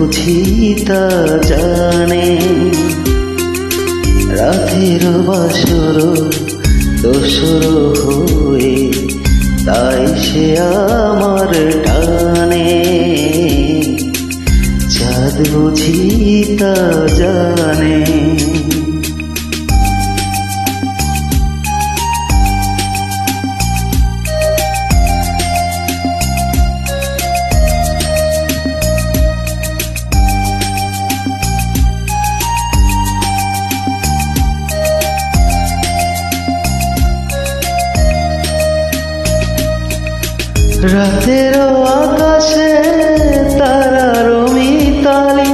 বুঝি তা জানে। রাতের বাসর দোসর হয়ে তাই সে আমার টানে। চাঁদ বুঝি তা জানে। রাতের আকাশে তারার মিতালি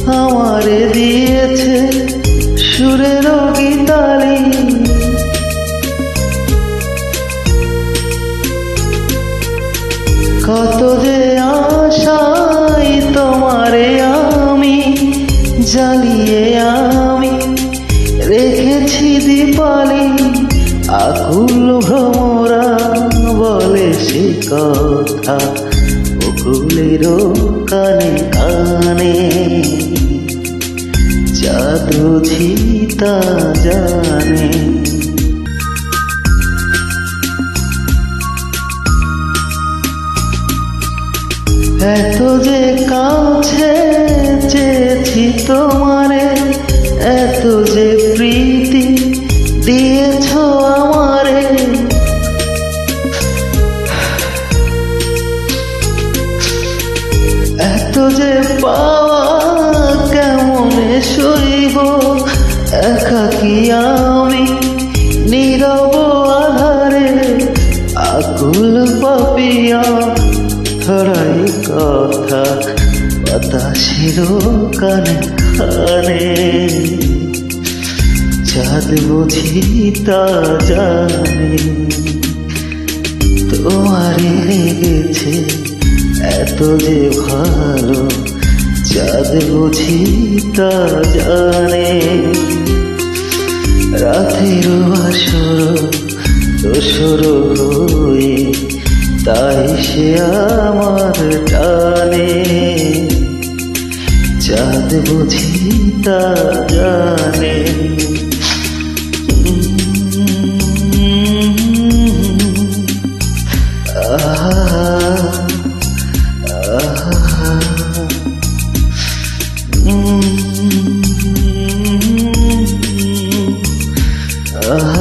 আমারে দিয়েছে সুরের গীতালি। কত যে আশাই তোমারে আমি জ্বালিয়ে আমি রেখেছি দীপালি। আকুল ভ্রমরা বলে সে কথা বকুলের কানে কানে। চাঁদ বুঝি তা জানে। এত যে কাছে চেয়েছি তোমারে, এত যে প্রীতি দিয়েছ আমারে। এত যে পাওয়া কেমনে সইব একাকি আমি নীরব আধারে। আকুল পাপিয়া ধরাই কথা বাতাসের কানে কানে। চাঁদ বুঝি তা জানে। তোমারে লেগেছে এত যে ভালো, চাঁদ বুঝি তা জানে। রাতের বাসর দোসর হয়ে তাই সে আমার টানে। চাঁদ বুঝি তা জানে। Ah